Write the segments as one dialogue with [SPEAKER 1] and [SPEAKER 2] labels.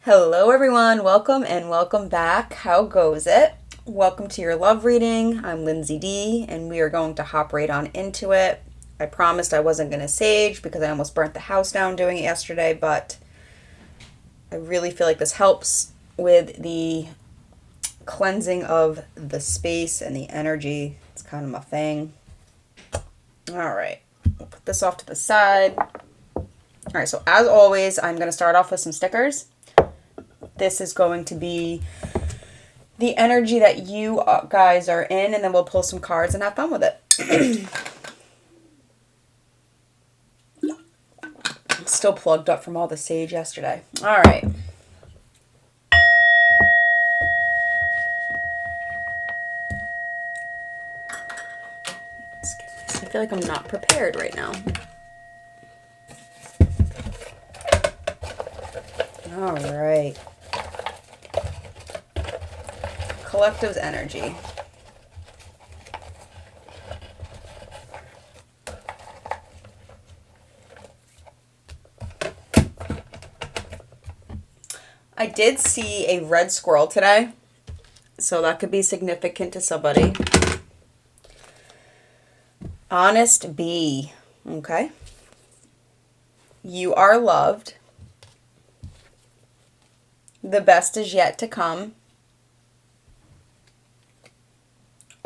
[SPEAKER 1] Hello, everyone. Welcome and welcome back. How goes it? Welcome to your love reading. I'm Lindsay D, and we are going to hop right on into it. I promised I wasn't going to sage because I almost burnt the house down doing it yesterday, but I really feel like this helps with the cleansing of the space and the energy. It's kind of my thing. All right, we'll put this off to the side. All right, so as always, I'm going to start off with some stickers. This is going to be the energy that you guys are in, and then we'll pull some cards and have fun with it. I'm still plugged up from all the sage yesterday. All right. I feel like I'm not prepared right now. All right. Collective's energy. I did see a red squirrel today, so that could be significant to somebody. Honest B, okay? You are loved. The best is yet to come.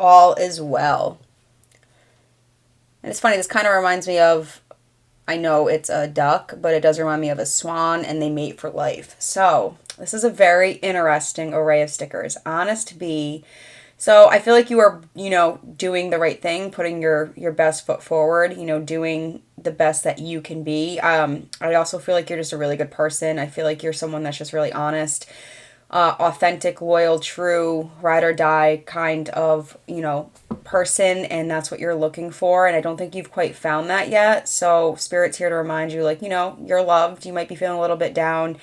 [SPEAKER 1] All is well. And it's funny, this kind of reminds me of, I know it's a duck, but it does remind me of a swan, and they mate for life. So this is a very interesting array of stickers. Honest B. So I feel like you are, doing the right thing, putting your best foot forward, doing the best that you can be. I also feel like you're just a really good person. I feel like you're someone that's just really honest, authentic, loyal, true, ride or die kind of, person, and that's what you're looking for. And I don't think you've quite found that yet. So Spirit's here to remind you, you're loved. You might be feeling a little bit down,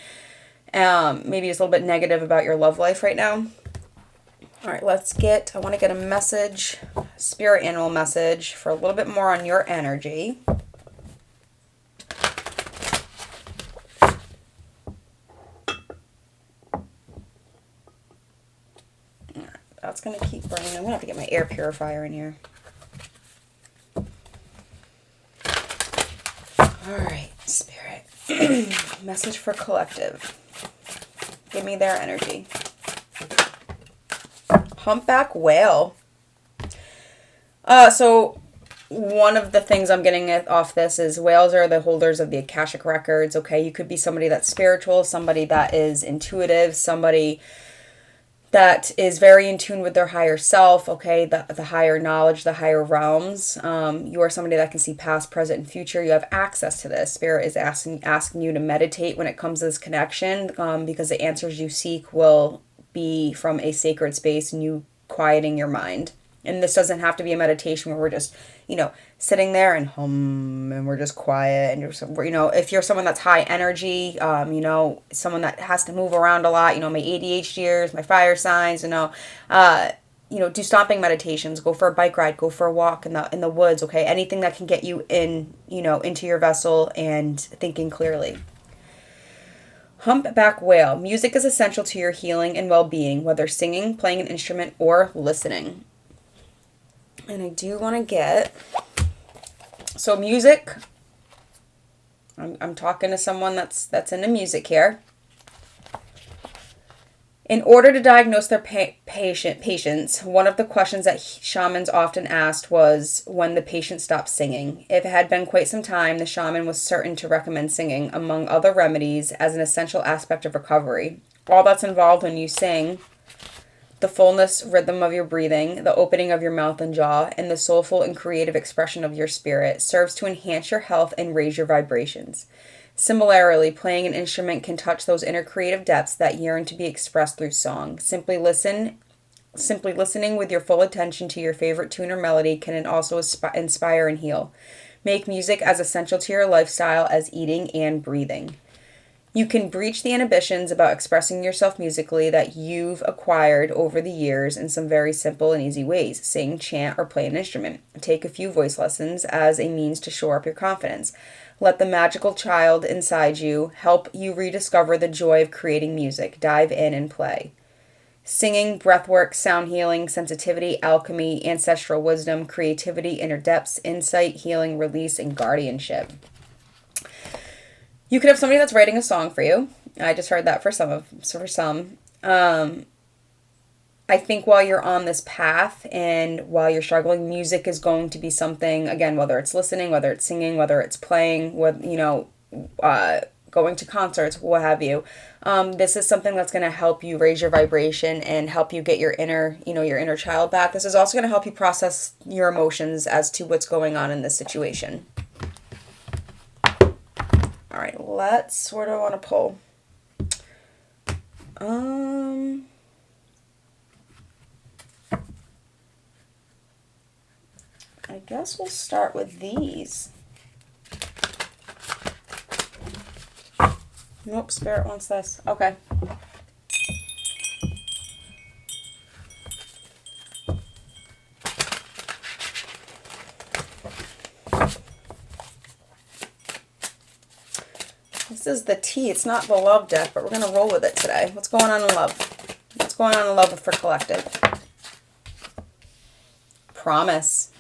[SPEAKER 1] maybe just a little bit negative about your love life right now. All right, I want to get a message, spirit animal message for a little bit more on your energy. That's going to keep burning. I'm going to have to get my air purifier in here. All right, Spirit. Message for collective. Give me their energy. Humpback whale. So one of the things I'm getting off this is whales are the holders of the Akashic records, okay? You could be somebody that's spiritual, somebody that is intuitive, somebody that is very in tune with their higher self, okay, the higher knowledge, the higher realms. You are somebody that can see past, present, and future. You have access to this. Spirit is asking you to meditate when it comes to this connection, because the answers you seek will be from a sacred space and you quieting your mind. And this doesn't have to be a meditation where we're just, sitting there and hum and we're just quiet. And if you're someone that's high energy, someone that has to move around a lot, my ADHDers, my fire signs, do stomping meditations, go for a bike ride, go for a walk in the woods, okay? Anything that can get you in, into your vessel and thinking clearly. Humpback whale. Music is essential to your healing and well-being, whether singing, playing an instrument, or listening. And I do want to get... So music, I'm talking to someone that's into music here. In order to diagnose their patients, one of the questions that shamans often asked was when the patient stopped singing. If it had been quite some time, the shaman was certain to recommend singing, among other remedies, as an essential aspect of recovery. All that's involved when you sing: the fullness, rhythm of your breathing, the opening of your mouth and jaw, and the soulful and creative expression of your spirit serves to enhance your health and raise your vibrations. Similarly, playing an instrument can touch those inner creative depths that yearn to be expressed through song. Simply listening with your full attention to your favorite tune or melody can also inspire and heal. Make music as essential to your lifestyle as eating and breathing. You can breach the inhibitions about expressing yourself musically that you've acquired over the years in some very simple and easy ways. Sing, chant, or play an instrument. Take a few voice lessons as a means to shore up your confidence. Let the magical child inside you help you rediscover the joy of creating music. Dive in and play. Singing, breathwork, sound healing, sensitivity, alchemy, ancestral wisdom, creativity, inner depths, insight, healing, release, and guardianship. You could have somebody that's writing a song for you. I just heard that for some. I think while you're on this path and while you're struggling, music is going to be something, again, whether it's listening, whether it's singing, whether it's playing, going to concerts, what have you. This is something that's going to help you raise your vibration and help you get your inner child back. This is also going to help you process your emotions as to what's going on in this situation. All right, where do I want to pull? I guess we'll start with these. Nope, Spirit wants this. Okay. This is the T. It's not the love deck, but we're going to roll with it today. What's going on in love? What's going on in love for collective? Promise.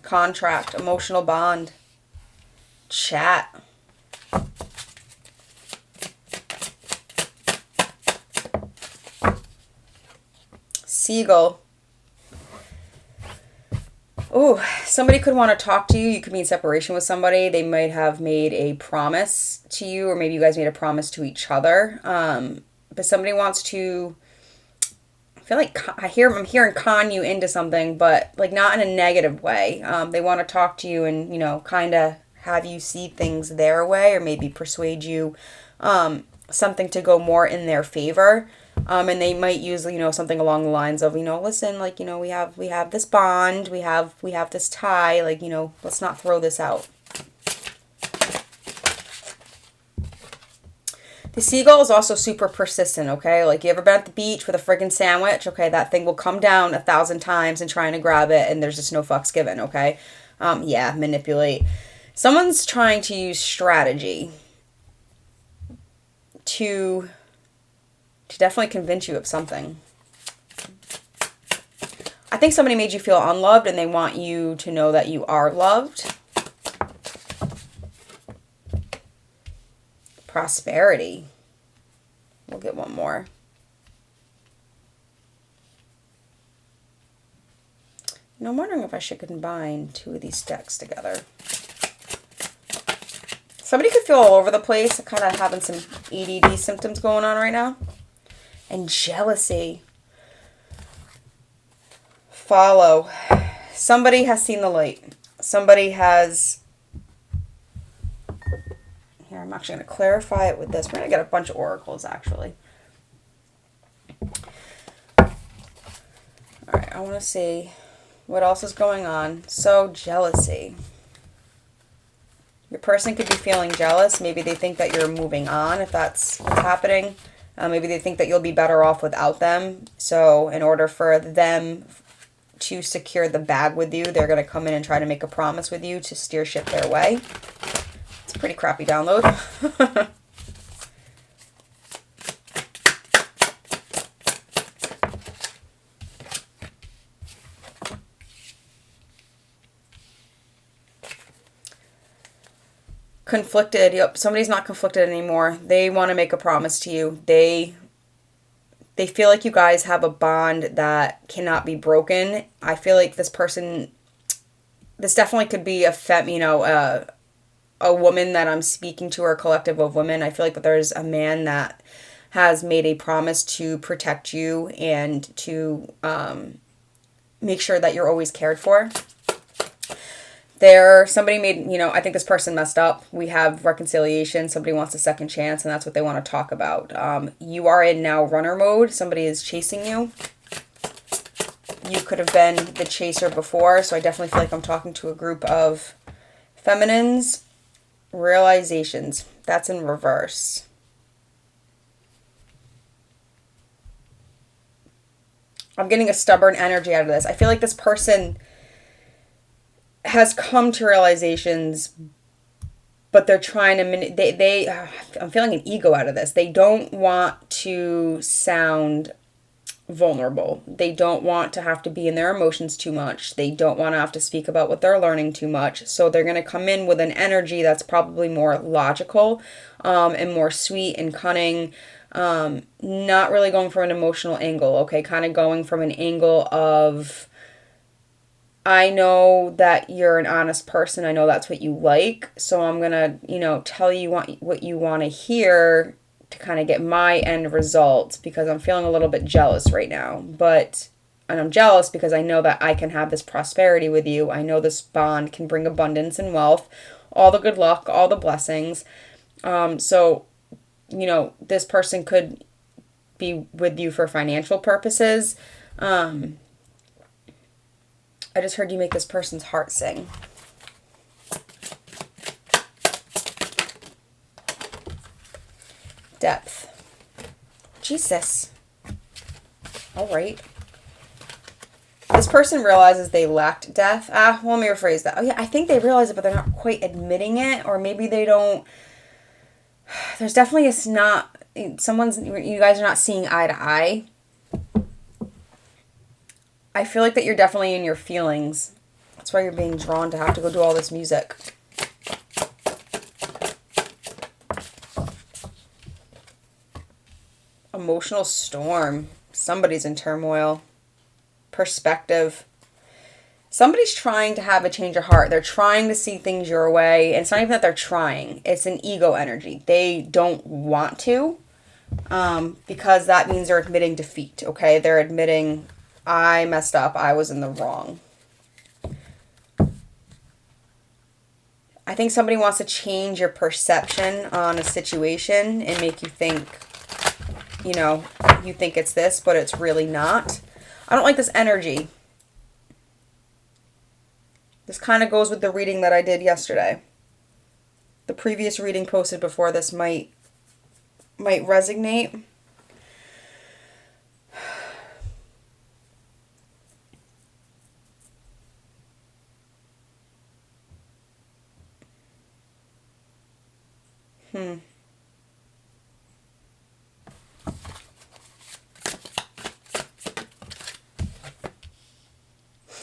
[SPEAKER 1] Contract. Emotional bond. Chat. Seagull. Ooh, somebody could want to talk to you. You could be in separation with somebody. They might have made a promise to you, or maybe you guys made a promise to each other. But somebody wants to, I feel like I'm hearing con you into something, but like not in a negative way. They want to talk to you and, kind of have you see things their way, or maybe persuade you something to go more in their favor. And they might use, something along the lines of, listen, we have this bond, we have this tie, let's not throw this out. The seagull is also super persistent, okay? Like, you ever been at the beach with a friggin' sandwich? Okay, that thing will come down 1,000 times and trying to grab it, and there's just no fucks given, okay? Manipulate. Someone's trying to use strategy to definitely convince you of something. I think somebody made you feel unloved and they want you to know that you are loved. Prosperity. We'll get one more. I'm wondering if I should combine two of these decks together. Somebody could feel all over the place, kind of having some ADD symptoms going on right now. And jealousy. Follow. Somebody has seen the light. Somebody has... Here, I'm actually going to clarify it with this. We're going to get a bunch of oracles, actually. Alright, I want to see what else is going on. So, jealousy. Your person could be feeling jealous. Maybe they think that you're moving on, if that's what's happening. Maybe they think that you'll be better off without them. So in order for them to secure the bag with you, they're going to come in and try to make a promise with you to steer ship their way. It's a pretty crappy download. Conflicted. Yep, somebody's not conflicted anymore. They want to make a promise to you. They feel like you guys have a bond that cannot be broken. I feel like this definitely could be a woman that I'm speaking to, or a collective of women. I feel like that there's a man that has made a promise to protect you and to make sure that you're always cared for. Somebody made, I think this person messed up. We have reconciliation. Somebody wants a second chance, and that's what they want to talk about. You are in now runner mode. Somebody is chasing you. You could have been the chaser before, so I definitely feel like I'm talking to a group of feminines. Realizations. That's in reverse. I'm getting a stubborn energy out of this. I feel like this person has come to realizations, but they're trying to I'm feeling an ego out of this. They don't want to sound vulnerable. They don't want to have to be in their emotions too much. They don't want to have to speak about what they're learning too much. So they're going to come in with an energy that's probably more logical, and more sweet and cunning. Not really going from an emotional angle, okay? Kind of going from an angle of, I know that you're an honest person. I know that's what you like. So I'm going to, tell you what you want to hear to kind of get my end results, because I'm feeling a little bit jealous right now. And I'm jealous because I know that I can have this prosperity with you. I know this bond can bring abundance and wealth, all the good luck, all the blessings. So, this person could be with you for financial purposes. I just heard you make this person's heart sing. Depth. Jesus. All right. This person realizes they lacked depth. Let me rephrase that. Oh yeah, I think they realize it, but they're not quite admitting it, or maybe they don't. There's definitely you guys are not seeing eye to eye. I feel like that you're definitely in your feelings. That's why you're being drawn to have to go do all this music. Emotional storm. Somebody's in turmoil. Perspective. Somebody's trying to have a change of heart. They're trying to see things your way. And it's not even that they're trying. It's an ego energy. They don't want to, because that means they're admitting defeat, okay? They're admitting, I messed up. I was in the wrong. I think somebody wants to change your perception on a situation and make you think, you think it's this, but it's really not. I don't like this energy. This kind of goes with the reading that I did yesterday. The previous reading posted before this might resonate.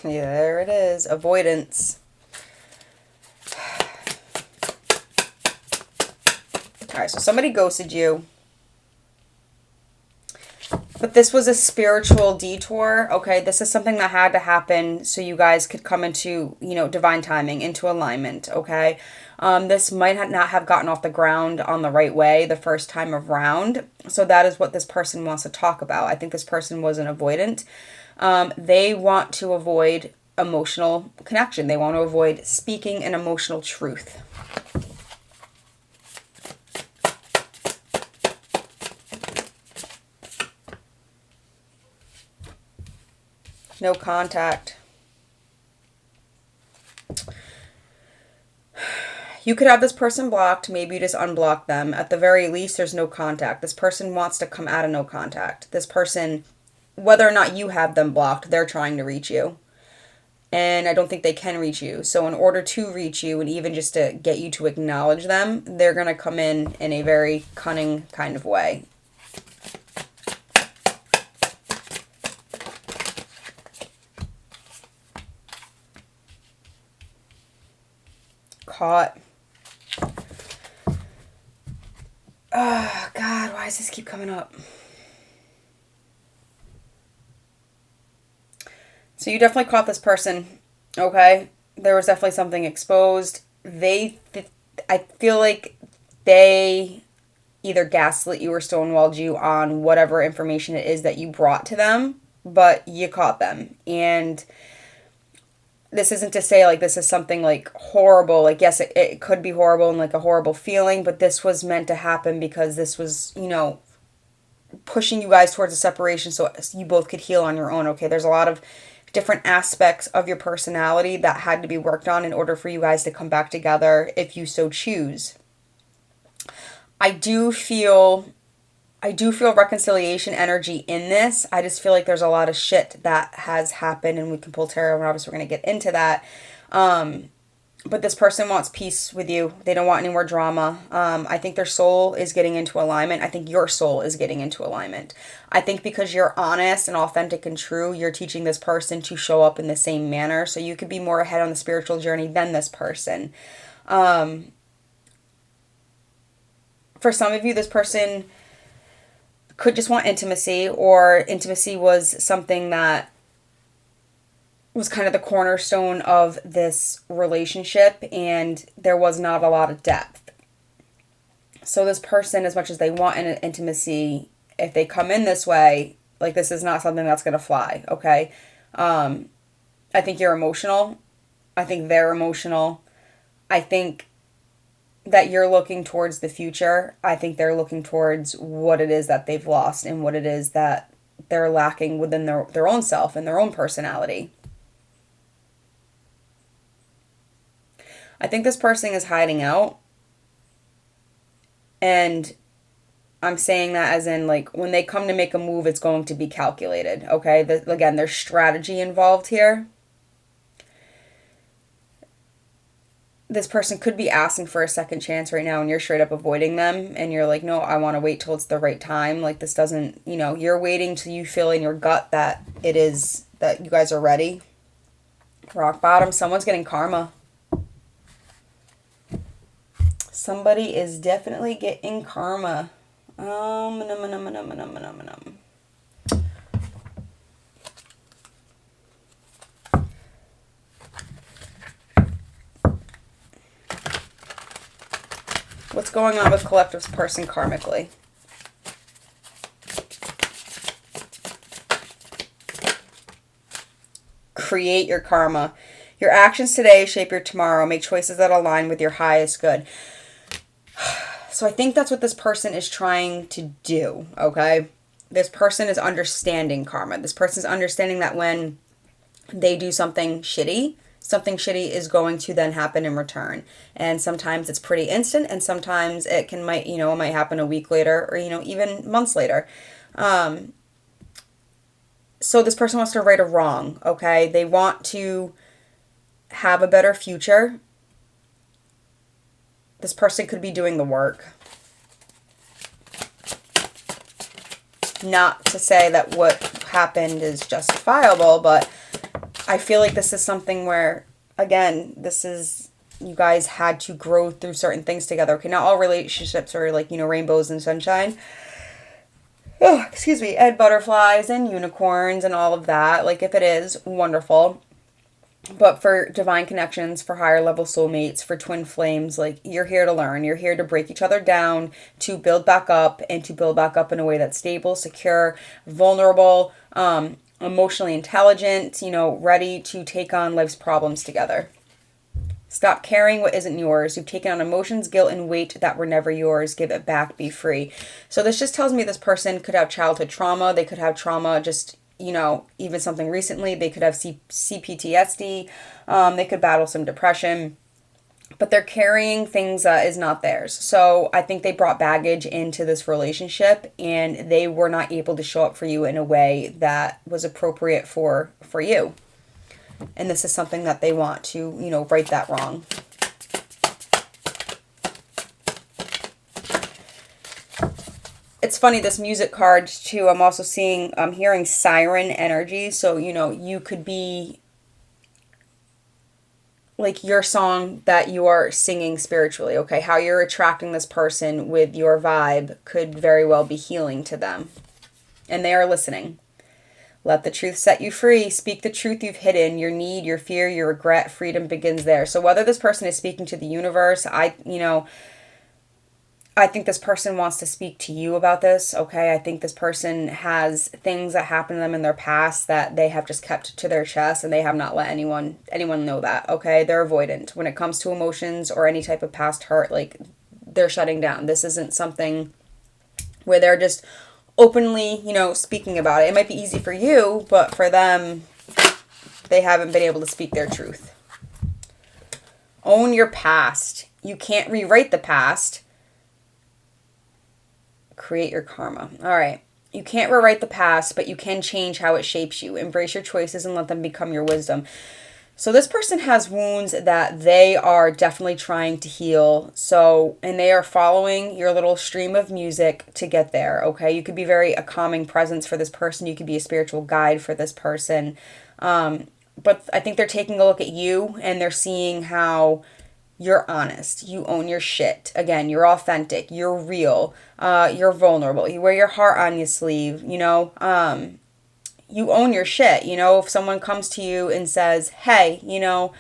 [SPEAKER 1] Yeah, there it is. Avoidance. Alright, so somebody ghosted you. But this was a spiritual detour, okay? This is something that had to happen so you guys could come into, divine timing, into alignment, okay? This might not have gotten off the ground on the right way the first time around. So that is what this person wants to talk about. I think this person was an avoidant. They want to avoid emotional connection. They want to avoid speaking an emotional truth. No contact. You could have this person blocked. Maybe you just unblock them. At the very least, there's no contact. This person wants to come out of no contact. This person, whether or not you have them blocked, they're trying to reach you. And I don't think they can reach you. So in order to reach you, and even just to get you to acknowledge them, they're going to come in a very cunning kind of way. Caught. Oh, God, why does this keep coming up? So you definitely caught this person, okay? There was definitely something exposed. I feel like they either gaslit you or stonewalled you on whatever information it is that you brought to them, but you caught them. And this isn't to say like this is something like horrible. Like, yes, it could be horrible and like a horrible feeling, but this was meant to happen because this was, pushing you guys towards a separation so you both could heal on your own, okay? There's a lot of different aspects of your personality that had to be worked on in order for you guys to come back together if you so choose. I do feel reconciliation energy in this. I just feel like there's a lot of shit that has happened, and we can pull tarot, and obviously we're going to get into that. But this person wants peace with you. They don't want any more drama. I think their soul is getting into alignment. I think your soul is getting into alignment. I think because you're honest and authentic and true, you're teaching this person to show up in the same manner. So you could be more ahead on the spiritual journey than this person. For some of you, this person could just want intimacy, or intimacy was something that was kind of the cornerstone of this relationship, and there was not a lot of depth. So this person, as much as they want an intimacy, if they come in this way, like, this is not something that's going to fly, okay? I think you're emotional. I think they're emotional. I think that you're looking towards the future. I think they're looking towards what it is that they've lost and what it is that they're lacking within their own self and their own personality. I think this person is hiding out, and I'm saying that as in, like, when they come to make a move, it's going to be calculated, okay? Again, there's strategy involved here. This person could be asking for a second chance right now, and you're straight up avoiding them, and you're like, no, I want to wait till it's the right time. Like, this doesn't, you're waiting till you feel in your gut that it is, that you guys are ready. Rock bottom, someone's getting karma. Somebody is definitely getting karma. What's going on with collective's person karmically? Create your karma. Your actions today shape your tomorrow. Make choices that align with your highest good. So I think that's what this person is trying to do, okay? This person is understanding karma. This person is understanding that when they do something shitty is going to then happen in return. And sometimes it's pretty instant, and sometimes it might happen a week later, or, even months later. So this person wants to right a wrong, okay? They want to have a better future. This person could be doing the work. Not to say that what happened is justifiable, but I feel like this is something where, again, you guys had to grow through certain things together. Okay, not all relationships are like, rainbows and sunshine. Oh, excuse me, and butterflies and unicorns and all of that. Like, if it is, wonderful. But for divine connections, for higher level soulmates, for twin flames, like, you're here to learn. You're here to break each other down, to build back up, and to build back up in a way that's stable, secure, vulnerable, emotionally intelligent, ready to take on life's problems together. Stop carrying what isn't yours. You've taken on emotions, guilt, and weight that were never yours. Give it back. Be free. So this just tells me this person could have childhood trauma. They could have trauma just, even something recently. They could have CPTSD. They could battle some depression. But they're carrying things that is not theirs. So I think they brought baggage into this relationship, and they were not able to show up for you in a way that was appropriate for you. And this is something that they want to, right that wrong. It's funny, this music card too, I'm hearing siren energy. So, you could be like your song that you are singing spiritually, okay? How you're attracting this person with your vibe could very well be healing to them. And they are listening. Let the truth set you free. Speak the truth you've hidden. Your need, your fear, your regret, freedom begins there. So whether this person is speaking to the universe, I think this person wants to speak to you about this, okay? I think this person has things that happened to them in their past that they have just kept to their chest, and they have not let anyone know that, okay? They're avoidant. When it comes to emotions or any type of past hurt, like, they're shutting down. This isn't something where they're just openly, speaking about it. It might be easy for you, but for them, they haven't been able to speak their truth. Own your past. You can't rewrite the past. Create your karma. All right. You can't rewrite the past, but you can change how it shapes you. Embrace your choices and let them become your wisdom. So this person has wounds that they are definitely trying to heal. So, and they are following your little stream of music to get there, okay? You could be a calming presence for this person. You could be a spiritual guide for this person. But I think they're taking a look at you and they're seeing how you're honest. You own your shit. Again, you're authentic. You're real. You're vulnerable. You wear your heart on your sleeve, you know? You own your shit. You know, if someone comes to you and says, hey, you know,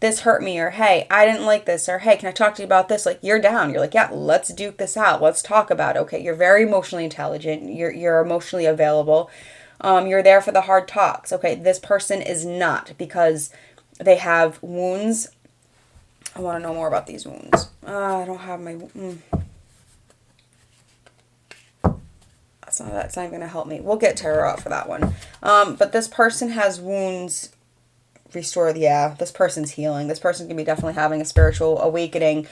[SPEAKER 1] this hurt me, or hey, I didn't like this, or hey, can I talk to you about this? Like, you're down. You're like, yeah, let's duke this out. Let's talk about it. Okay, you're very emotionally intelligent. You're emotionally available. You're there for the hard talks. Okay, this person is not, because they have wounds. I want to know more about these wounds. I don't have my... That's not even going to help me. We'll get tarot out for that one. But this person has wounds restored. Yeah, this person's healing. This person's going to be definitely having a spiritual awakening.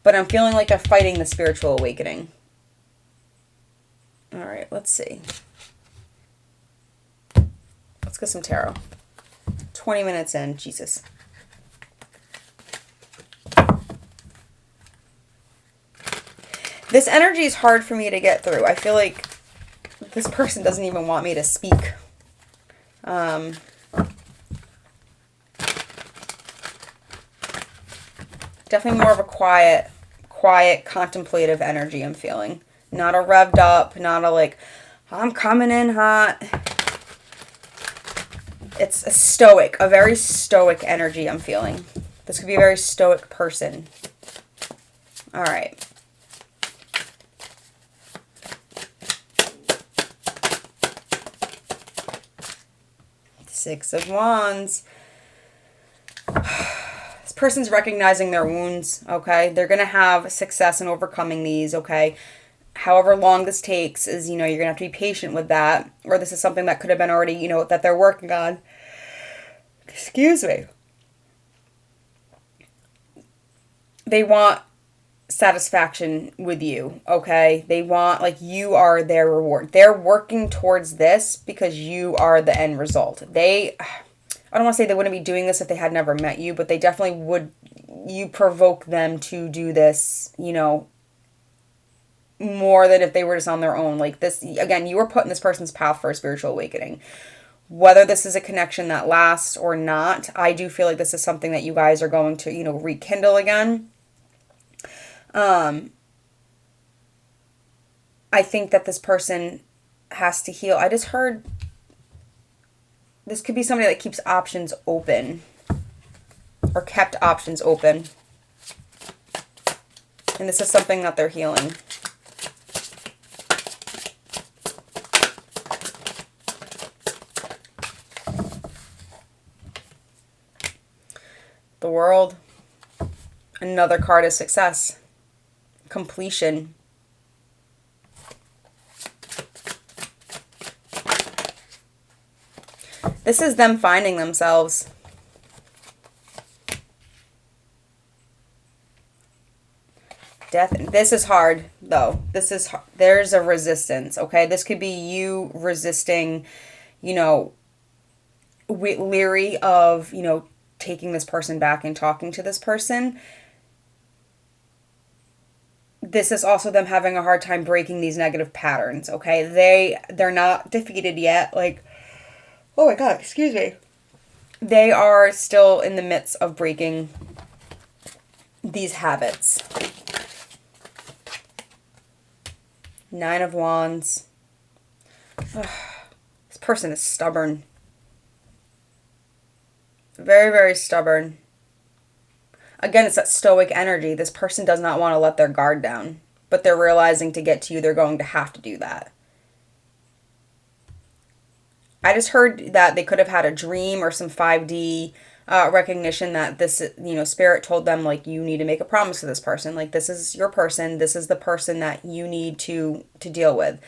[SPEAKER 1] But I'm feeling like they're fighting the spiritual awakening. All right, let's see. Let's get some tarot. 20 minutes in. Jesus. This energy is hard for me to get through. I feel like this person doesn't even want me to speak. Definitely more of a quiet, contemplative energy I'm feeling. Not a revved up, not a like, I'm coming in hot. It's a very stoic energy I'm feeling. This could be a very stoic person. All right. Six of Wands. This person's recognizing their wounds, okay? They're going to have success in overcoming these, okay? However long this takes is, you know, you're going to have to be patient with that. Or this is something that could have been already, you know, that they're working on. Excuse me. They want satisfaction with you, okay? They want, like, you are their reward. They're working towards this because you are the end result. I don't want to say they wouldn't be doing this if they had never met you, but they definitely would. You provoke them to do this, you know, more than if they were just on their own. Like this, again, you were put in this person's path for a spiritual awakening. Whether this is a connection that lasts or not, I do feel like this is something that you guys are going to, you know, rekindle again. I think that this person has to heal. I just heard this could be somebody that keeps options open or kept options open. And this is something that they're healing. The World. Another card is success. Completion. This is them finding themselves. Death. This is hard, though. There's a resistance, okay? This could be you resisting, you know, leery of, you know, taking this person back and talking to this person. This is also them having a hard time breaking these negative patterns, okay? They're not defeated yet. Like, oh my God, excuse me. They are still in the midst of breaking these habits. Nine of Wands. Ugh. This person is stubborn. Very, very stubborn. Again, it's that stoic energy. This person does not want to let their guard down. But they're realizing to get to you, they're going to have to do that. I just heard that they could have had a dream or some 5D recognition that this, you know, spirit told them, like, you need to make a promise to this person. Like, this is your person. This is the person that you need to deal with.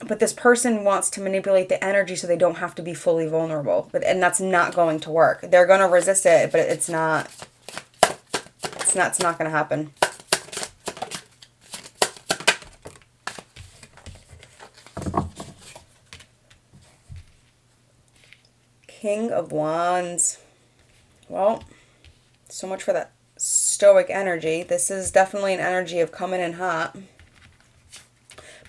[SPEAKER 1] But this person wants to manipulate the energy so they don't have to be fully vulnerable. And that's not going to work. They're going to resist it, but it's not going to happen. King of Wands. Well, so much for that stoic energy. This is definitely an energy of coming in hot.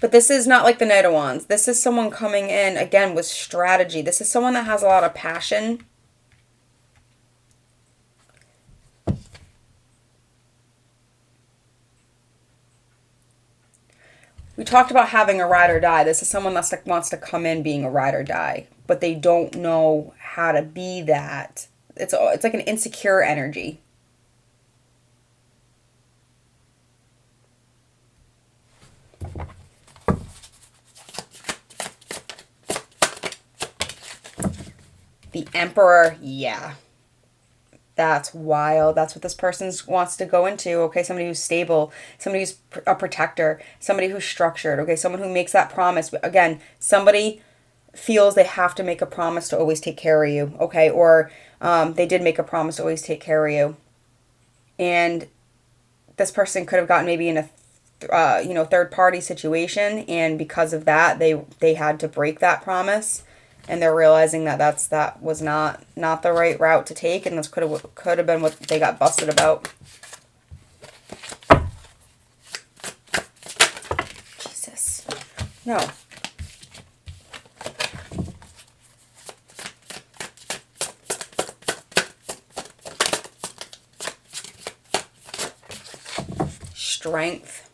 [SPEAKER 1] But this is not like the Knight of Wands. This is someone coming in, again, with strategy. This is someone that has a lot of passion. We talked about having a ride or die. This is someone that wants to come in being a ride or die, but they don't know how to be that. It's like an insecure energy. The Emperor, yeah. That's wild. That's what this person wants to go into. Okay, somebody who's stable, somebody who's a protector, somebody who's structured. Okay, someone who makes that promise. Again, somebody feels they have to make a promise to always take care of you. Okay, or they did make a promise to always take care of you, and this person could have gotten maybe in a third party situation, and because of that, they had to break that promise. And they're realizing that was not the right route to take, and this could have been what they got busted about. Jesus, no. Strength.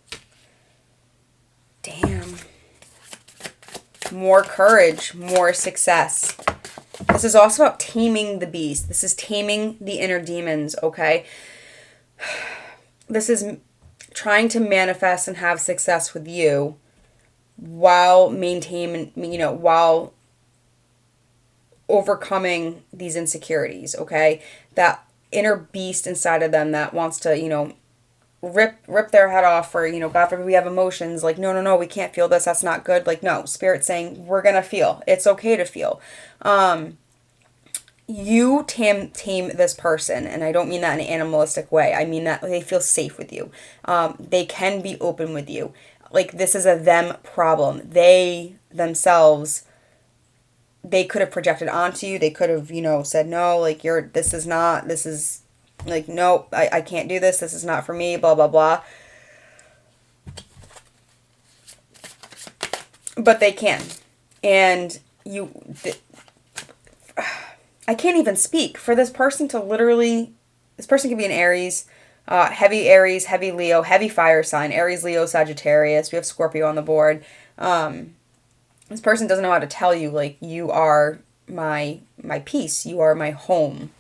[SPEAKER 1] Damn. More courage, more success. This is also about taming the beast. This is taming the inner demons, okay? This is trying to manifest and have success with you while while overcoming these insecurities, okay? That inner beast inside of them that wants to, rip their head off, or God forbid we have emotions like no, we can't feel this, that's not good. Like, no, Spirit's saying we're gonna feel, it's okay to feel. You tame this person, and I don't mean that in an animalistic way. I mean that they feel safe with you. They can be open with you. Like, this is a them problem. They themselves, they could have projected onto you. They could have said no, like, this is like, nope, I can't do this. This is not for me, blah, blah, blah. But they can. And I can't even speak. For this person to literally, this person could be an Aries, heavy Leo, heavy fire sign, Aries, Leo, Sagittarius. We have Scorpio on the board. This person doesn't know how to tell you, like, you are my peace. You are my home.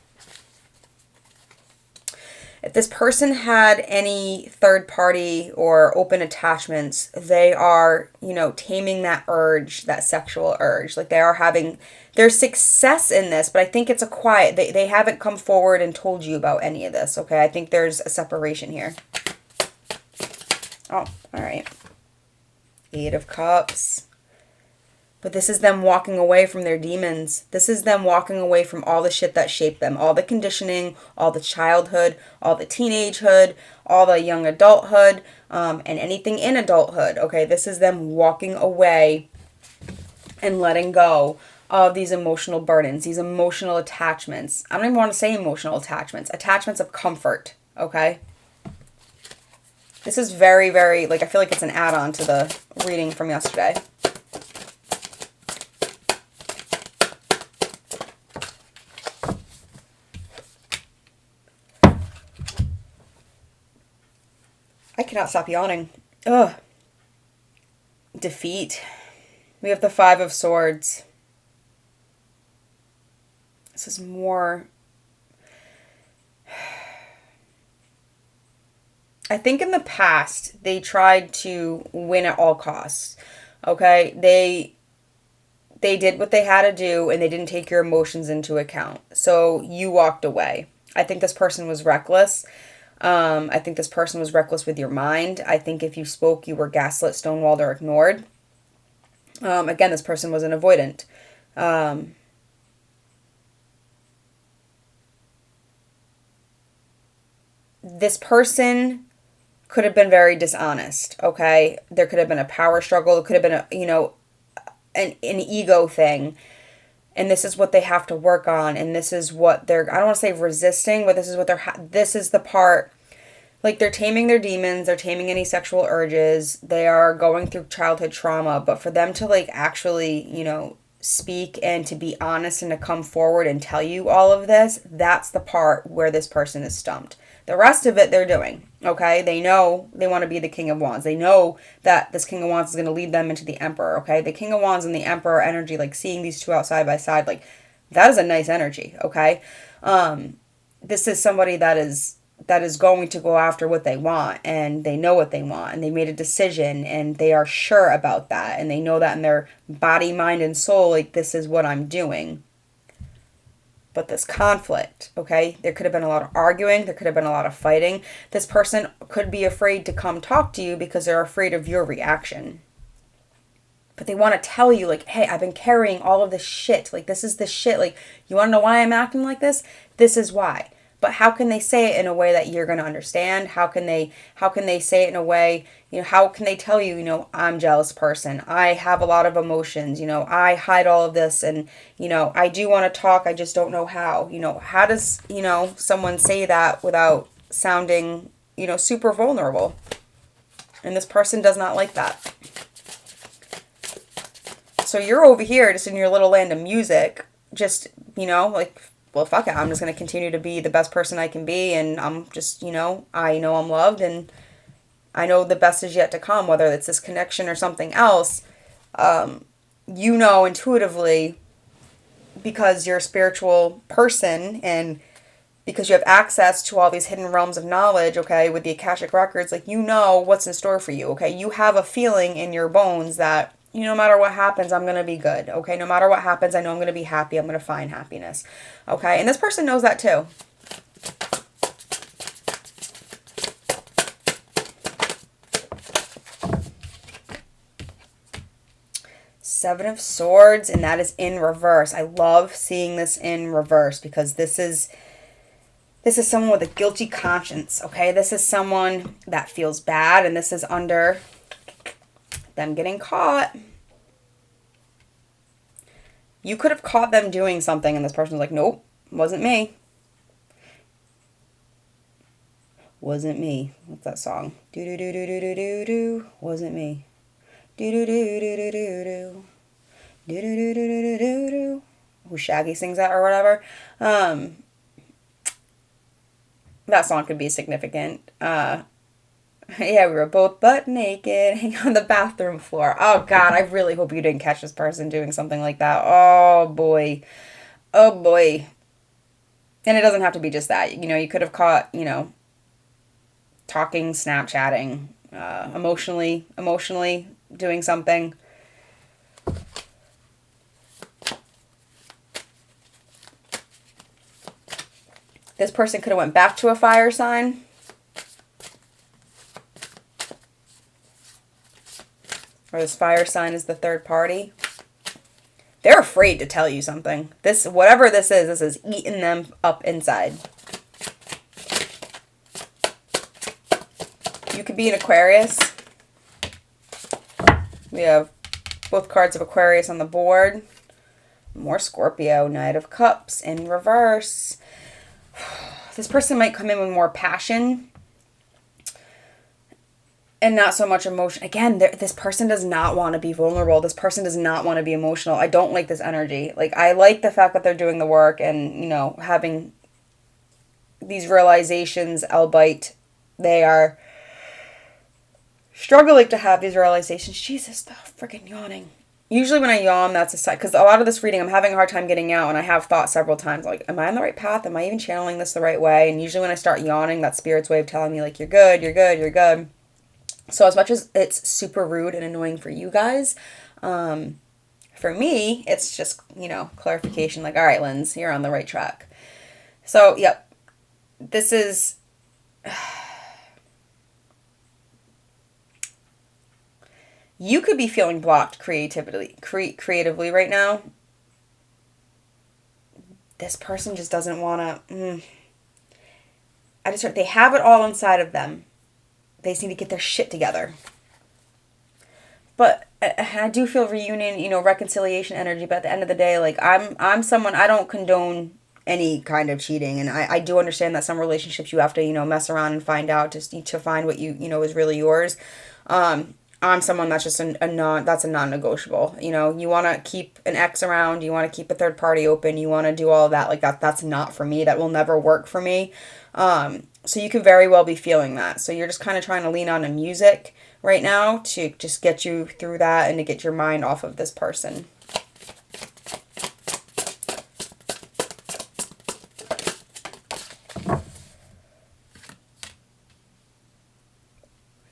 [SPEAKER 1] If this person had any third party or open attachments, they are, taming that urge, that sexual urge. Like, there's success in this, but I think it's a quiet, they haven't come forward and told you about any of this, okay? I think there's a separation here. Oh, all right. 8 of Cups. But this is them walking away from their demons. This is them walking away from all the shit that shaped them. All the conditioning, all the childhood, all the teenagehood, all the young adulthood, and anything in adulthood. Okay, this is them walking away and letting go of these emotional burdens, these emotional attachments. I don't even want to say emotional attachments. Attachments of comfort, okay? This is very, very, I feel like it's an add-on to the reading from yesterday. I cannot stop yawning. Ugh. Defeat. We have the 5 of Swords. This is more... I think in the past, they tried to win at all costs. Okay? They did what they had to do, and they didn't take your emotions into account. So you walked away. I think this person was reckless. I think this person was reckless with your mind. I think if you spoke, you were gaslit, stonewalled, or ignored. Again, this person was an avoidant. This person could have been very dishonest, okay? There could have been a power struggle. It could have been an ego thing. And this is what they have to work on. And this is what they're, I don't want to say resisting, but this is what this is the part, like they're taming their demons. They're taming any sexual urges. They are going through childhood trauma. But for them to like actually, speak and to be honest and to come forward and tell you all of this, that's the part where this person is stumped. The rest of it they're doing, okay? They know they want to be the King of Wands. They know that this King of Wands is going to lead them into the Emperor, okay? The King of Wands and the Emperor energy, like seeing these two out side by side, like that is a nice energy, okay? This is somebody that is going to go after what they want, and they know what they want, and they made a decision, and they are sure about that, and they know that in their body, mind, and soul, like this is what I'm doing. But this conflict, okay, there could have been a lot of arguing, there could have been a lot of fighting. This person could be afraid to come talk to you because they're afraid of your reaction. But they want to tell you, like, hey, I've been carrying all of this shit. Like, this is the shit. Like, you want to know why I'm acting like this? This is why. But how can they say it in a way that you're going to understand? How can they say it in a way, how can they tell you, I'm a jealous person. I have a lot of emotions, I hide all of this, and, I do want to talk. I just don't know how. How does, someone say that without sounding, super vulnerable? And this person does not like that. So you're over here just in your little land of music, just, like, well, fuck it. I'm just going to continue to be the best person I can be. And I'm just, I know I'm loved, and I know the best is yet to come, whether it's this connection or something else. Intuitively, because you're a spiritual person and because you have access to all these hidden realms of knowledge, okay, with the Akashic Records, like, what's in store for you, okay? You have a feeling in your bones that, no matter what happens, I'm going to be good, okay? No matter what happens, I know I'm going to be happy. I'm going to find happiness, okay? And this person knows that too. Seven of Swords, and that is in reverse. I love seeing this in reverse because this is someone with a guilty conscience, okay? This is someone that feels bad, and this is under them getting caught. You could have caught them doing something, and this person's like, nope, wasn't me. Wasn't me. What's that song? Do do do do do do do do. Wasn't me. Do do do do do do do. Do do do do do do do. Who Shaggy sings that or whatever. That song could be significant. Yeah, we were both butt naked, hanging on the bathroom floor. Oh, God, I really hope you didn't catch this person doing something like that. Oh, boy. Oh, boy. And it doesn't have to be just that. You could have caught, talking, Snapchatting, emotionally doing something. This person could have went back to a fire sign. Or this fire sign is the third party. They're afraid to tell you something. Whatever this is eating them up inside. You could be an Aquarius. We have both cards of Aquarius on the board. More Scorpio, Knight of Cups in reverse. This person might come in with more passion and not so much emotion. Again, this person does not want to be vulnerable. This person does not want to be emotional. I don't like this energy. Like, I like the fact that they're doing the work and, having these realizations, albeit they are struggling to have these realizations. Jesus, the freaking yawning. Usually when I yawn, that's a sign, because a lot of this reading, I'm having a hard time getting out, and I have thought several times, like, am I on the right path? Am I even channeling this the right way? And usually when I start yawning, that's Spirit's way of telling me, like, you're good, you're good, you're good. So as much as it's super rude and annoying for you guys, for me, it's just, clarification, like, all right, Linz, you're on the right track. So, yep, this is... You could be feeling blocked creatively right now. This person just doesn't want to. They have it all inside of them. They just need to get their shit together. But I do feel reunion, reconciliation energy. But at the end of the day, like I'm someone, I don't condone any kind of cheating, and I do understand that some relationships you have to mess around and find out just to find what is really yours. I'm someone that's just a non-negotiable. You want to keep an ex around, you want to keep a third party open, you want to do all of that. Like that's not for me. That will never work for me. So you could very well be feeling that. So you're just kind of trying to lean on the music right now to just get you through that and to get your mind off of this person.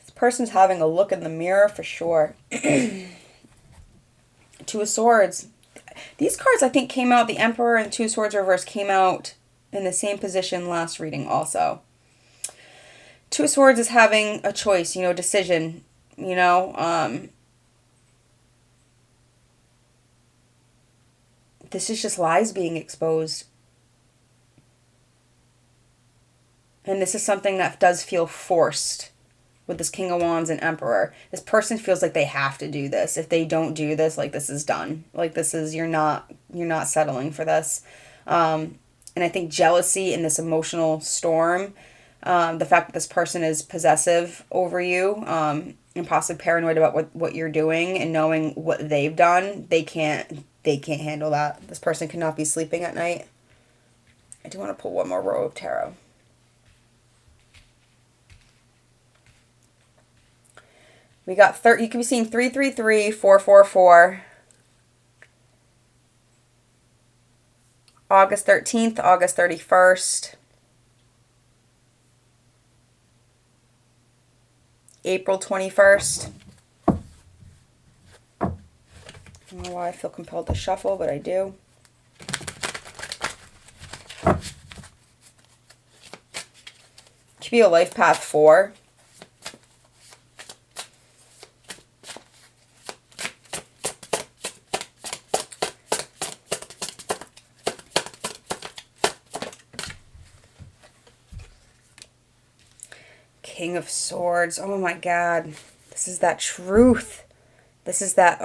[SPEAKER 1] This person's having a look in the mirror for sure. Two of Swords. These cards I think came out, the Emperor and Two of Swords reverse came out in the same position last reading also. Two of Swords is having a choice, decision, this is just lies being exposed. And this is something that does feel forced with this King of Wands and Emperor. This person feels like they have to do this. If they don't do this, like this is done. Like this is, you're not settling for this. And I think jealousy in this emotional storm, the fact that this person is possessive over you, and possibly paranoid about what you're doing and knowing what they've done, they can't handle that. This person cannot be sleeping at night. I do want to pull one more row of tarot. We got you can be seeing 333, 444. August 13th, August 31st. April 21st. I don't know why I feel compelled to shuffle, but I do. Could be a life path 4. King of Swords. Oh my God. This is that truth. This is that,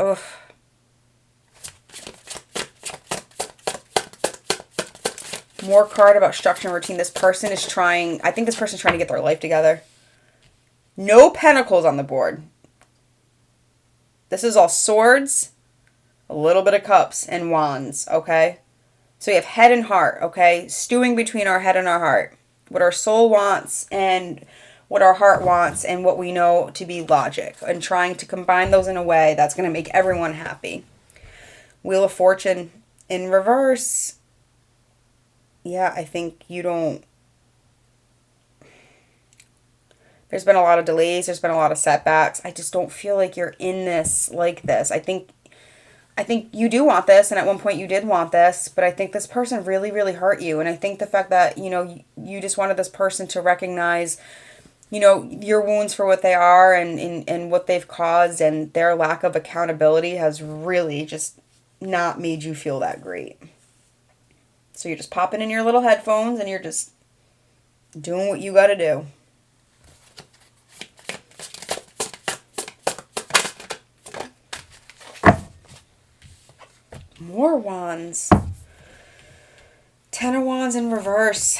[SPEAKER 1] More card about structure and routine. This person is trying, I think this person's trying to get their life together. No pentacles on the board. This is all swords, a little bit of cups, and wands, okay? So you have head and heart, okay? Stewing between our head and our heart. What our soul wants and what our heart wants and what we know to be logic, and trying to combine those in a way that's going to make everyone happy. Wheel of Fortune in reverse. Yeah, I think you don't... There's been a lot of delays. There's been a lot of setbacks. I just don't feel like you're in this like this. I think you do want this, and at one point you did want this, but I think this person really, really hurt you. And I think the fact that, you just wanted this person to recognize, your wounds for what they are and what they've caused, and their lack of accountability has really just not made you feel that great. So you're just popping in your little headphones and you're just doing what you got to do. More wands. 10 of Wands in reverse.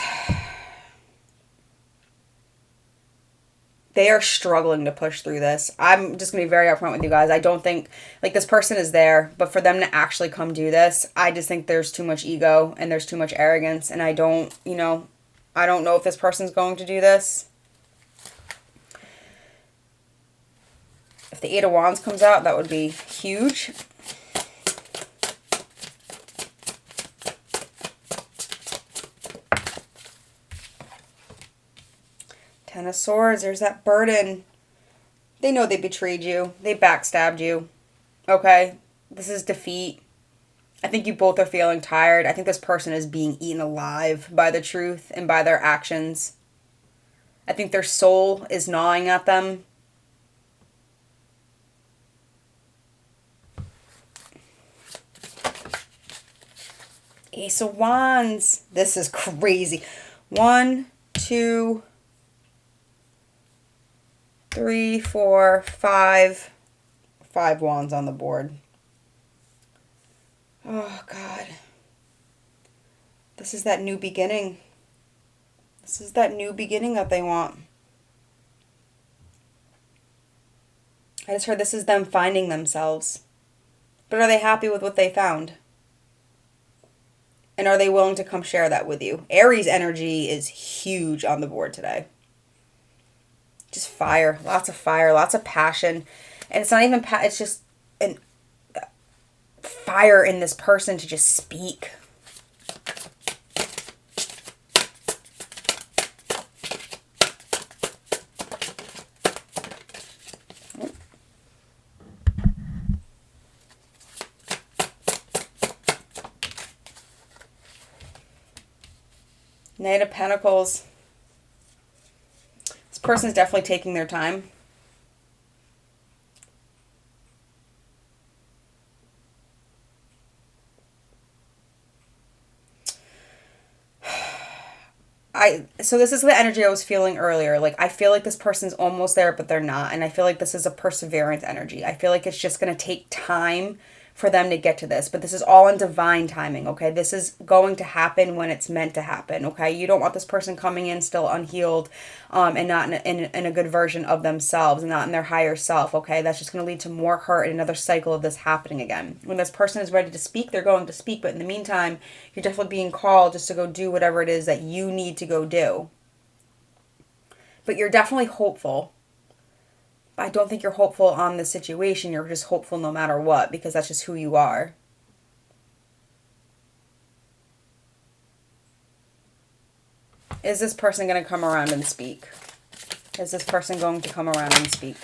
[SPEAKER 1] They are struggling to push through this. I'm just going to be very upfront with you guys. I don't think, this person is there, but for them to actually come do this, I just think there's too much ego and there's too much arrogance, and I don't know if this person's going to do this. If the 8 of Wands comes out, that would be huge. Ten of Swords, there's that burden. They know they betrayed you. They backstabbed you. Okay? This is defeat. I think you both are feeling tired. I think this person is being eaten alive by the truth and by their actions. I think their soul is gnawing at them. Ace of Wands. This is crazy. 1, 2, 3, 4, 5. 5 wands on the board. Oh, God. This is that new beginning. This is that new beginning that they want. I just heard this is them finding themselves. But are they happy with what they found? And are they willing to come share that with you? Aries energy is huge on the board today. Just fire, lots of passion. And it's not even, it's just an fire in this person to just speak. Knight of Pentacles. This person's definitely taking their time. So this is the energy I was feeling earlier. Like, I feel like this person's almost there, but they're not. And I feel like this is a perseverance energy. I feel like it's just going to take time for them to get to this. But this is all in divine timing, okay? This is going to happen when it's meant to happen, okay? You don't want this person coming in still unhealed and not in a good version of themselves and not in their higher self, okay? That's just going to lead to more hurt and another cycle of this happening again. When this person is ready to speak, they're going to speak. But in the meantime, you're definitely being called just to go do whatever it is that you need to go do. But you're definitely hopeful. I don't think you're hopeful on the situation. You're just hopeful no matter what, because that's just who you are. Is this person going to come around and speak? Is this person going to come around and speak?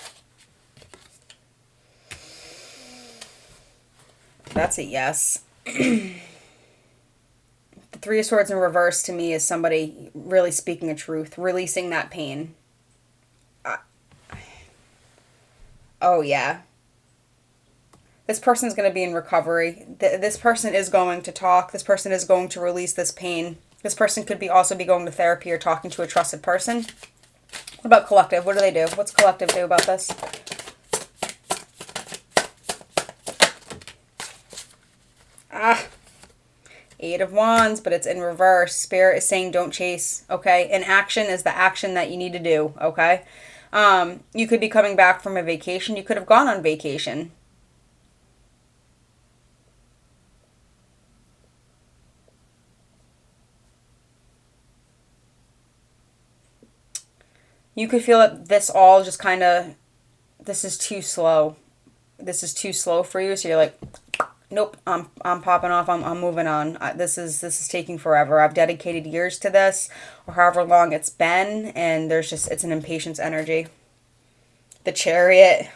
[SPEAKER 1] That's a yes. The Three of Swords in reverse to me is somebody really speaking a truth, releasing that pain. Oh, yeah. This person's going to be in recovery. This person is going to talk. This person is going to release this pain. This person could also be going to therapy or talking to a trusted person. What about collective? What do they do? What's collective do about this? Eight of Wands, but it's in reverse. Spirit is saying don't chase, okay? And action is the action that you need to do, okay? You could be coming back from a vacation. You could have gone on vacation. You could feel that this all just kind of, this is too slow. This is too slow for you. So you're like, nope, I'm popping off. I'm moving on. This is taking forever. I've dedicated years to this, or however long it's been, and it's an impatience energy. The Chariot.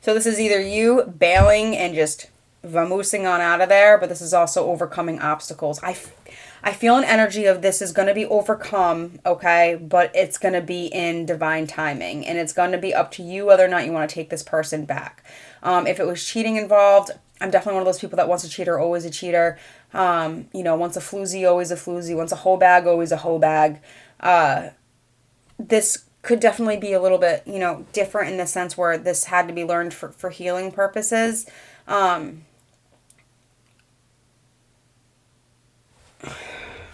[SPEAKER 1] So this is either you bailing and just vamoosing on out of there, but this is also overcoming obstacles. I feel an energy of this is going to be overcome, okay, but it's going to be in divine timing, and it's going to be up to you whether or not you want to take this person back. If it was cheating involved, I'm definitely one of those people that once a cheater, always a cheater. Once a floozy, always a floozy. Once a hoe bag, always a hoe bag. This could definitely be a little bit, different in the sense where this had to be learned for healing purposes. I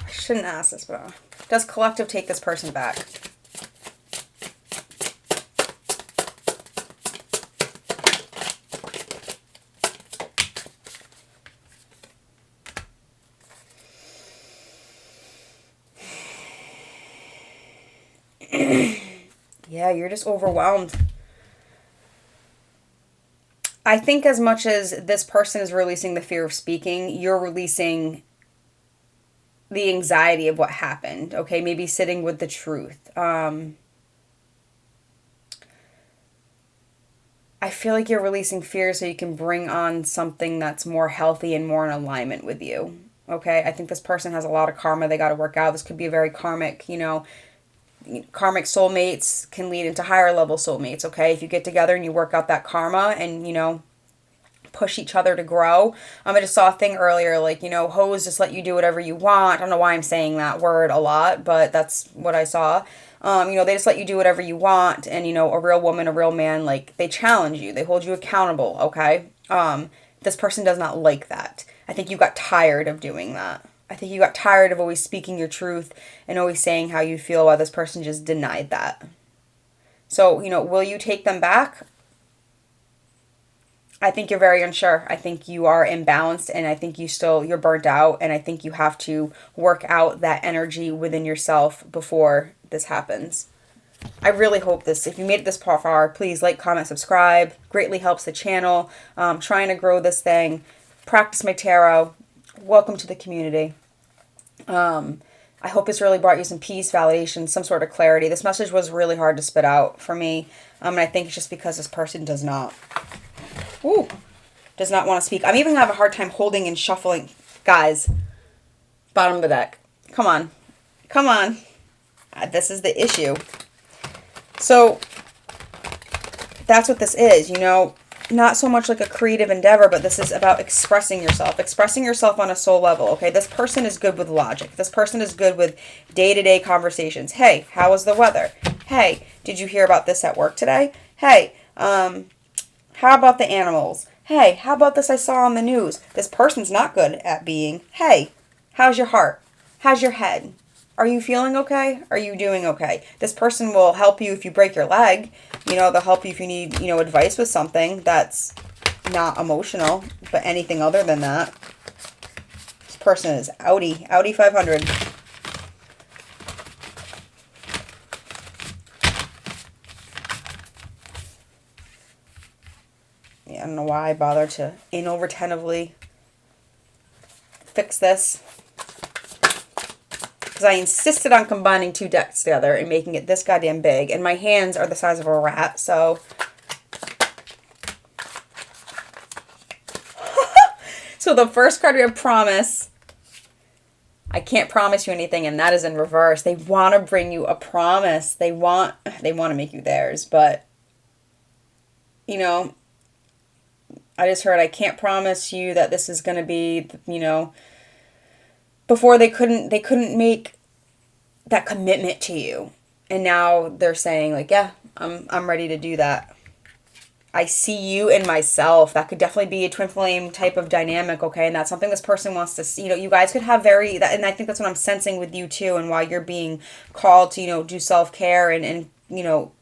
[SPEAKER 1] shouldn't ask this, but does collective take this person back? Yeah, you're just overwhelmed. I think as much as this person is releasing the fear of speaking, you're releasing the anxiety of what happened. Okay, maybe sitting with the truth. I feel like you're releasing fear so you can bring on something that's more healthy and more in alignment with you. Okay, I think this person has a lot of karma they got to work out. This could be a very karmic, karmic soulmates can lead into higher level soulmates, okay? If you get together and you work out that karma and, push each other to grow. I just saw a thing earlier, like, hoes just let you do whatever you want. I don't know why I'm saying that word a lot, but that's what I saw. They just let you do whatever you want. And, a real woman, a real man, like, they challenge you. They hold you accountable, okay? This person does not like that. I think you got tired of doing that. I think you got tired of always speaking your truth and always saying how you feel while this person just denied that. So, will you take them back? I think you're very unsure. I think you are imbalanced, and I think you're burnt out, and I think you have to work out that energy within yourself before this happens. I really hope if you made it this far, please like, comment, subscribe. Greatly helps the channel. Trying to grow this thing. Practice my tarot. Welcome to the community. I hope this really brought you some peace, validation, some sort of clarity. This message was really hard to spit out for me. And I think it's just because this person does not want to speak. I'm even having a hard time holding and shuffling. Guys, bottom of the deck. Come on. Come on. This is the issue. So that's what this is, not so much like a creative endeavor, but this is about expressing yourself on a soul level. Okay. This person is good with logic. This person is good with day-to-day conversations. Hey, how was the weather? Hey, did you hear about this at work today? Hey, how about the animals? Hey, how about this I saw on the news? This person's not good at being, hey, how's your heart? How's your head? Are you feeling okay? Are you doing okay? This person will help you if you break your leg. They'll help you if you need, advice with something that's not emotional, but anything other than that. This person is Audi 500. Yeah, I don't know why I bothered to innovatively fix this. Because I insisted on combining two decks together and making it this goddamn big. And my hands are the size of a rat, so... So the first card we have promise. I can't promise you anything, and that is in reverse. They want to bring you a promise. They want to make you theirs, but... I just heard I can't promise you that this is going to be, before they couldn't make that commitment to you. And now they're saying like, yeah, I'm ready to do that. I see you in myself. That could definitely be a twin flame type of dynamic, okay? And that's something this person wants to see. You guys could have and I think that's what I'm sensing with you too, and why you're being called to, do self-care and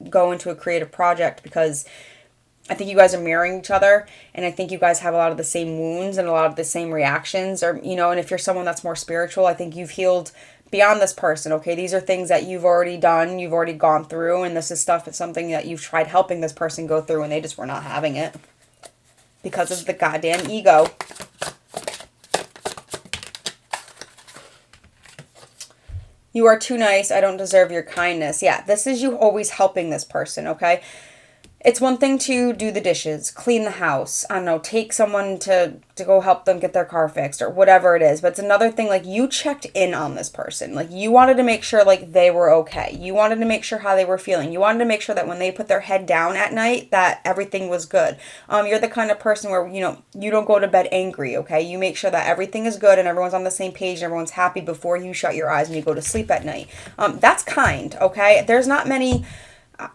[SPEAKER 1] go into a creative project, because I think you guys are mirroring each other, and I think you guys have a lot of the same wounds and a lot of the same reactions, or, and if you're someone that's more spiritual, I think you've healed beyond this person, okay? These are things that you've already done, you've already gone through, and this is something that you've tried helping this person go through, and they just were not having it because of the goddamn ego. You are too nice. I don't deserve your kindness. Yeah, this is you always helping this person, okay? It's one thing to do the dishes, clean the house, I don't know, take someone to go help them get their car fixed or whatever it is. But it's another thing, like, you checked in on this person. Like, you wanted to make sure, like, they were okay. You wanted to make sure how they were feeling. You wanted to make sure that when they put their head down at night, that everything was good. You're the kind of person where, you don't go to bed angry, okay? You make sure that everything is good and everyone's on the same page and everyone's happy before you shut your eyes and you go to sleep at night. That's kind, okay? There's not many...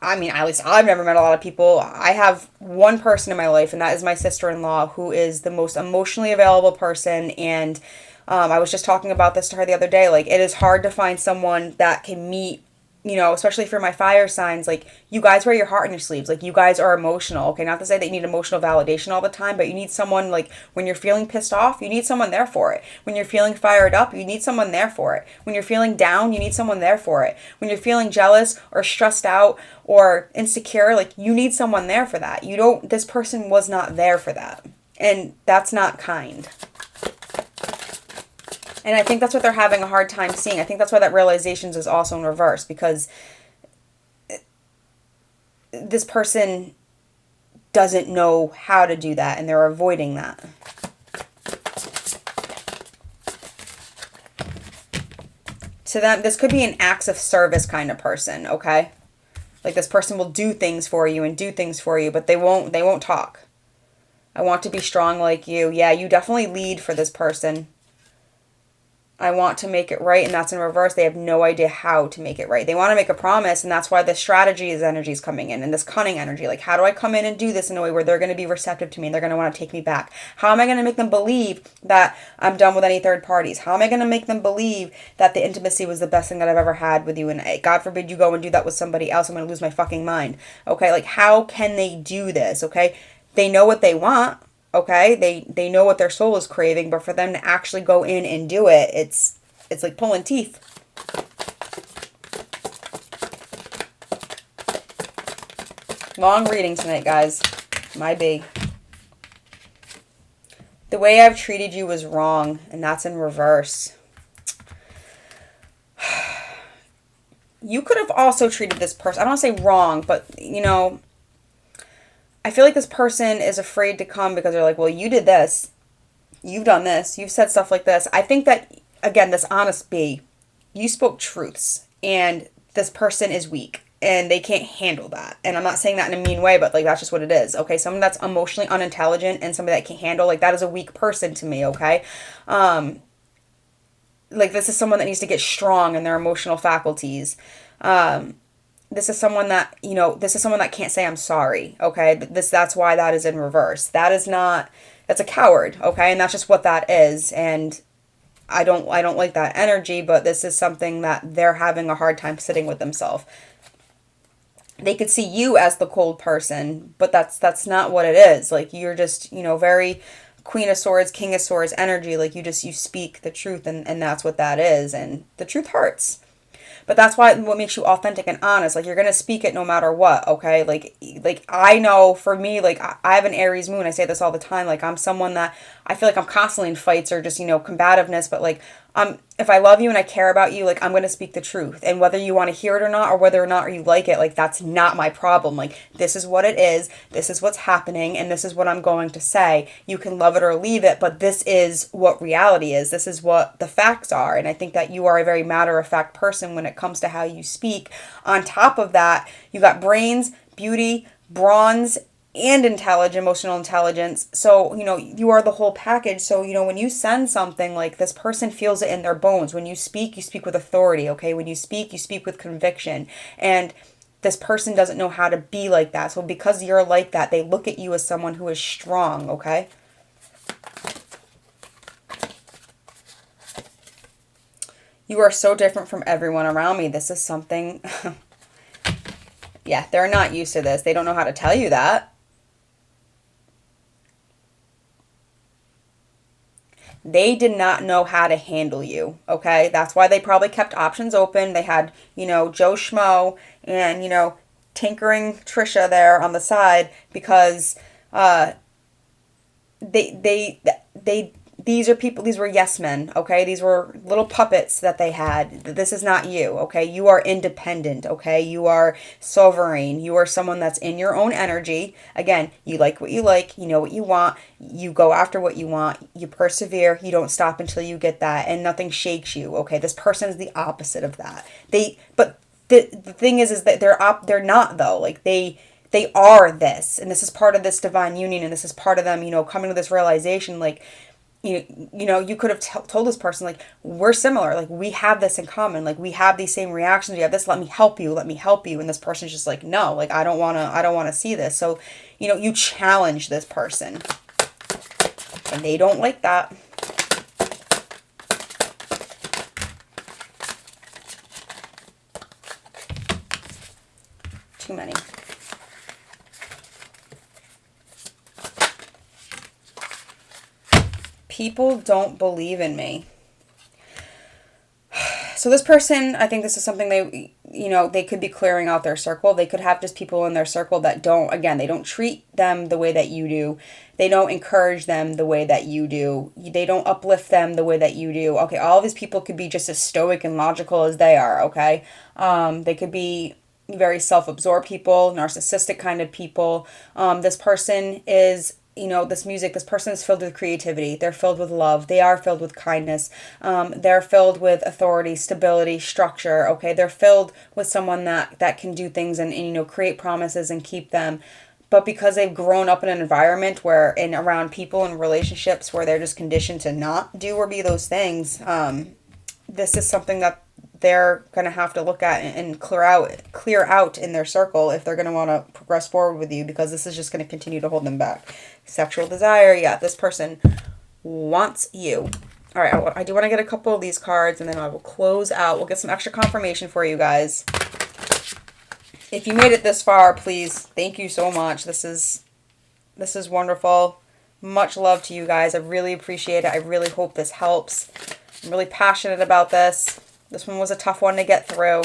[SPEAKER 1] at least I've never met a lot of people. I have one person in my life, and that is my sister-in-law, who is the most emotionally available person. And I was just talking about this to her the other day. Like, it is hard to find someone that can meet, especially for my fire signs. Like, you guys wear your heart on your sleeves. Like, you guys are emotional. Okay, not to say that you need emotional validation all the time, but you need someone, like, when you're feeling pissed off, you need someone there for it. When you're feeling fired up, you need someone there for it. When you're feeling down, you need someone there for it. When you're feeling jealous or stressed out or insecure, like, you need someone there for that. This person was not there for that. And that's not kind. And I think that's what they're having a hard time seeing. I think that's why that realizations is also in reverse, because this person doesn't know how to do that, and they're avoiding that. To them, this could be an acts of service kind of person, okay? Like, this person will do things for you and do things for you, but they won't talk. I want to be strong like you. Yeah, you definitely lead for this person. I want to make it right, and that's in reverse. They have no idea how to make it right. They want to make a promise, and that's why the strategy is energy is coming in, and this cunning energy. Like, how do I come in and do this in a way where they're going to be receptive to me and they're going to want to take me back? How am I going to make them believe that I'm done with any third parties? How am I going to make them believe that the intimacy was the best thing that I've ever had with you? And God forbid you go and do that with somebody else. I'm going to lose my fucking mind. Okay, like, how can they do this? Okay, they know what they want. Okay, they know what their soul is craving, but for them to actually go in and do it, it's like pulling teeth. Long reading tonight, guys. My B. The way I've treated you was wrong, and that's in reverse. You could have also treated this person, I don't want to say wrong, but you know, I feel like this person is afraid to come because they're like, well, you did this. You've done this. You've said stuff like this. I think that, again, this honest B, you spoke truths. And this person is weak. And they can't handle that. And I'm not saying that in a mean way, but like that's just what it is. Okay, someone that's emotionally unintelligent and somebody that can't handle, like that is a weak person to me, okay? Like this is someone that needs to get strong in their emotional faculties. This is someone that, you know, this is someone that can't say I'm sorry, okay? That's why that is in reverse. That's a coward, okay? And that's just what that is. And I don't like that energy, but this is something that they're having a hard time sitting with themselves. They could see you as the cold person, but that's not what it is. Like you're just, you know, very Queen of Swords, King of Swords energy. Like you speak the truth and that's what that is. And the truth hurts. But that's what makes you authentic and honest. Like, you're going to speak it no matter what, okay? Like I know for me, like, I have an Aries moon. I say this all the time. Like, I'm someone that I feel like I'm constantly in fights or just, you know, combativeness. But, like, if I love you and I care about you, like, I'm going to speak the truth. And whether you want to hear it or not, or whether or not you like it, like, that's not my problem. Like, this is what it is. This is what's happening. And this is what I'm going to say. You can love it or leave it. But this is what reality is. This is what the facts are. And I think that you are a very matter-of-fact person when it comes to how you speak. On top of that, you got brains, beauty, bronze, and emotional intelligence. So, you know, you are the whole package. So, you know, when you send something, like this person feels it in their bones. When you speak with authority, okay? When you speak with conviction. And this person doesn't know how to be like that. So because you're like that, they look at you as someone who is strong, okay? You are so different from everyone around me. This is something... Yeah, they're not used to this. They don't know how to tell you that. They did not know how to handle you, okay? That's why they probably kept options open. They had, you know, Joe Schmo and, you know, tinkering Trisha there on the side because these were yes men, okay? These were little puppets that they had. This is not you, okay? You are independent, okay? You are sovereign. You are someone that's in your own energy. Again, you like what you like. You know what you want. You go after what you want. You persevere. You don't stop until you get that, and nothing shakes you, okay? This person is the opposite of that. But the thing is that they're not, though. Like, they are this, and this is part of this divine union, and this is part of them, you know, coming to this realization, like, you know, you could have told this person, like, we're similar, like, we have this in common, like, we have these same reactions, we have this, let me help you, and this person's just like, no, like, I don't want to see this. So, you know, you challenge this person, and they don't like that. Too many. People don't believe in me. So this person, I think this is something they could be clearing out their circle. They could have just people in their circle that they don't treat them the way that you do. They don't encourage them the way that you do. They don't uplift them the way that you do. Okay, all of these people could be just as stoic and logical as they are, okay? They could be very self-absorbed people, narcissistic kind of people. This person is... You know, this person is filled with creativity. They're filled with love. They are filled with kindness. They're filled with authority, stability, structure. Okay, they're filled with someone that can do things and, you know, create promises and keep them. but because they've grown up in an environment where, and around people and relationships where they're just conditioned to not do or be those things, this is something that they're going to have to look at and clear out in their circle if they're going to want to progress forward with you, because this is just going to continue to hold them back. Sexual desire, yeah, this person wants you. All right, I do want to get a couple of these cards, and then I will close out. We'll get some extra confirmation for you guys. If you made it this far, please, thank you so much. This is wonderful. Much love to you guys. I really appreciate it. I really hope this helps. I'm really passionate about this. This one was a tough one to get through.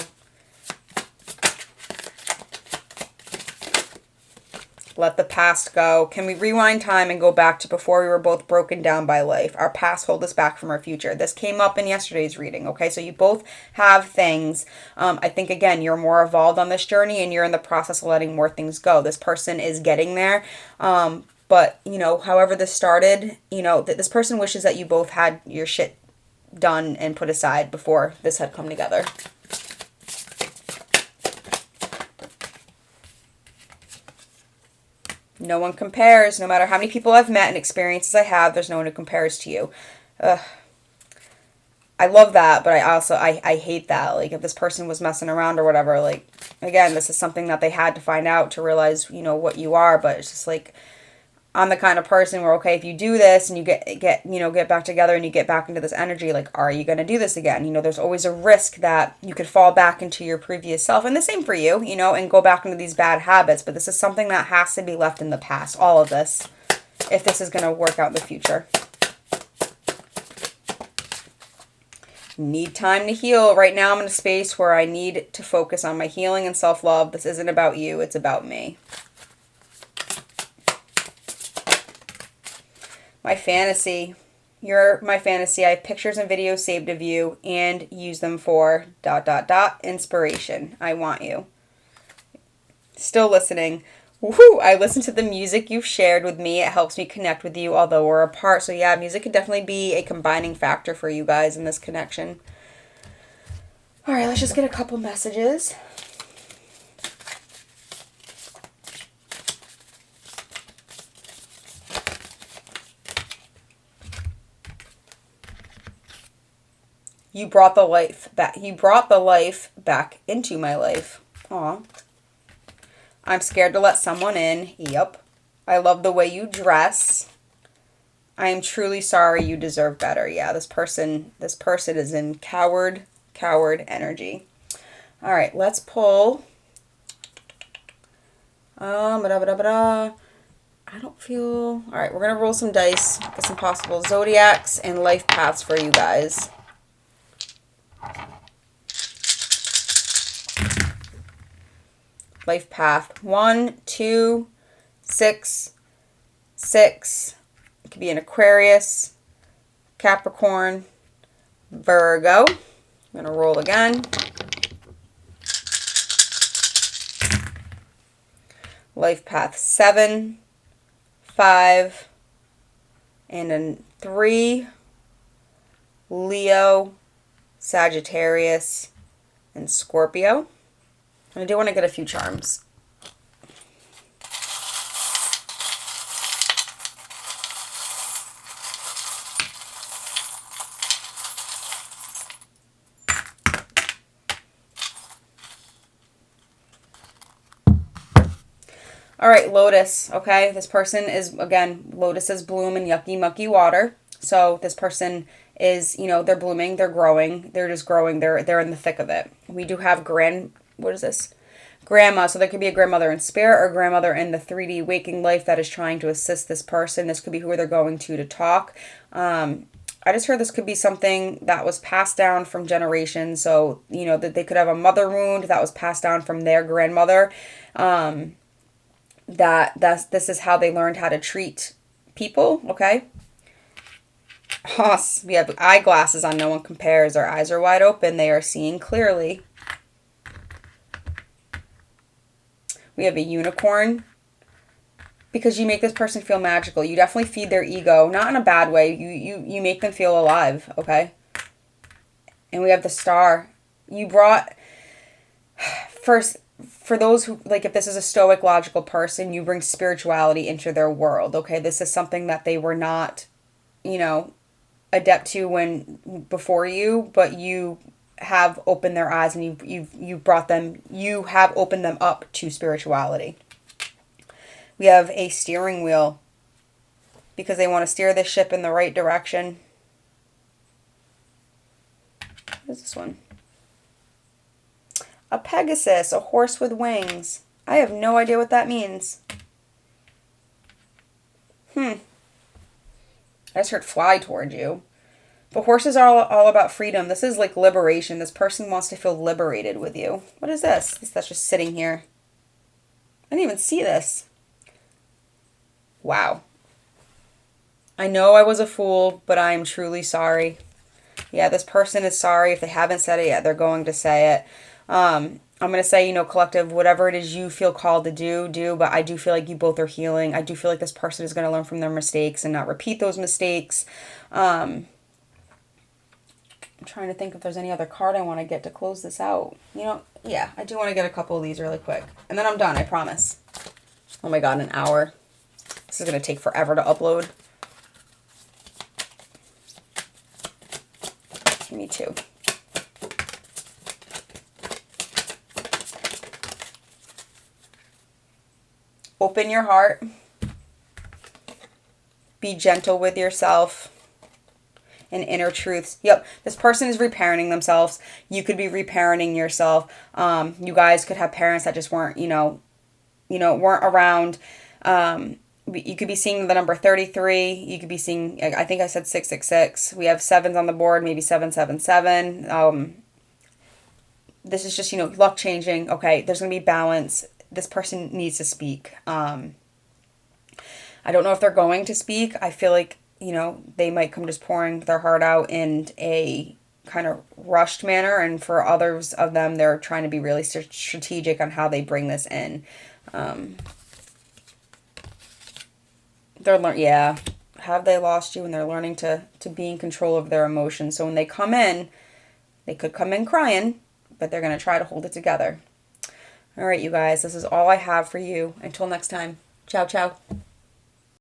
[SPEAKER 1] Let the past go. Can we rewind time and go back to before we were both broken down by life? Our past hold us back from our future. This came up in yesterday's reading, okay? So you both have things. I think, again, you're more evolved on this journey and you're in the process of letting more things go. This person is getting there. But, you know, however this started, you know, this person wishes that you both had your shit done and put aside before this had come together. No one compares. No matter how many people I've met and experiences I have, there's no one who compares to you. I love that, but I hate that. Like, if this person was messing around or whatever, like, again, this is something that they had to find out to realize, you know, what you are. But it's just like, I'm the kind of person where, okay, if you do this and you get back together and you get back into this energy, like, are you going to do this again? You know, there's always a risk that you could fall back into your previous self. And the same for you, you know, and go back into these bad habits. But this is something that has to be left in the past, all of this, if this is going to work out in the future. Need time to heal. Right now I'm in a space where I need to focus on my healing and self-love. This isn't about you, it's about me. My fantasy. You're my fantasy. I have pictures and videos saved of you and use them for ... inspiration. I want you. Still listening. Woohoo! I listen to the music you've shared with me. It helps me connect with you, although we're apart. So yeah, music could definitely be a combining factor for you guys in this connection. All right, let's just get a couple messages. You brought the life back. You brought the life back into my life. Aw. I'm scared to let someone in. Yep. I love the way you dress. I am truly sorry. You deserve better. Yeah, this person is in coward energy. All right, let's pull. I don't feel. All right, we're gonna roll some dice, get some possible zodiacs and life paths for you guys. Life path 1, 2, 6, 6. It could be an Aquarius, Capricorn, Virgo. I'm going to roll again. Life path 7, 5, and a 3. Leo, Sagittarius, and Scorpio. I do want to get a few charms. All right, Lotus, okay? This person is, again, lotuses bloom in yucky, mucky water. So this person is, you know, they're blooming, they're growing, they're just growing, they're in the thick of it. We do have what is this? Grandma. So there could be a grandmother in spirit or grandmother in the 3D waking life that is trying to assist this person. This could be who they're going to talk. I just heard this could be something that was passed down from generations. So, you know, that they could have a mother wound that was passed down from their grandmother. This is how they learned how to treat people, okay? We have eyeglasses on. No one compares. Our eyes are wide open. They are seeing clearly. We have a unicorn. Because you make this person feel magical. You definitely feed their ego. Not in a bad way. You make them feel alive, okay? And we have the star. You brought... for those who, like, if this is a stoic, logical person, you bring spirituality into their world, okay? This is something that they were not, you know, adept to when before you, but you have opened their eyes, and you brought them, you have opened them up to spirituality. We have a steering wheel because they want to steer this ship in the right direction. What is this one? A Pegasus, a horse with wings. I have no idea what that means. I just heard fly toward you. But horses are all about freedom. This is like liberation. This person wants to feel liberated with you. What is this? That's just sitting here. I didn't even see this. Wow. I know I was a fool, but I am truly sorry. Yeah, this person is sorry. If they haven't said it yet, they're going to say it. I'm going to say, collective, whatever it is you feel called to do. But I do feel like you both are healing. I do feel like this person is going to learn from their mistakes and not repeat those mistakes. I'm trying to think if there's any other card I want to get to close this out. Yeah, I do want to get a couple of these really quick. And then I'm done, I promise. Oh my God, an hour. This is going to take forever to upload. Give me two. Open your heart. Be gentle with yourself. And inner truths. Yep, this person is reparenting themselves. You could be reparenting yourself. You guys could have parents that just weren't, weren't around. You could be seeing the number 33. You could be seeing, I think I said 666. We have sevens on the board, maybe 777. This is just, luck changing. Okay, there's going to be balance. This person needs to speak. I don't know if they're going to speak. I feel like, they might come just pouring their heart out in a kind of rushed manner. And for others of them, they're trying to be really strategic on how they bring this in. Have they lost you? And they're learning to be in control of their emotions. So when they come in, they could come in crying, but they're going to try to hold it together. All right, you guys, this is all I have for you. Until next time. Ciao, ciao.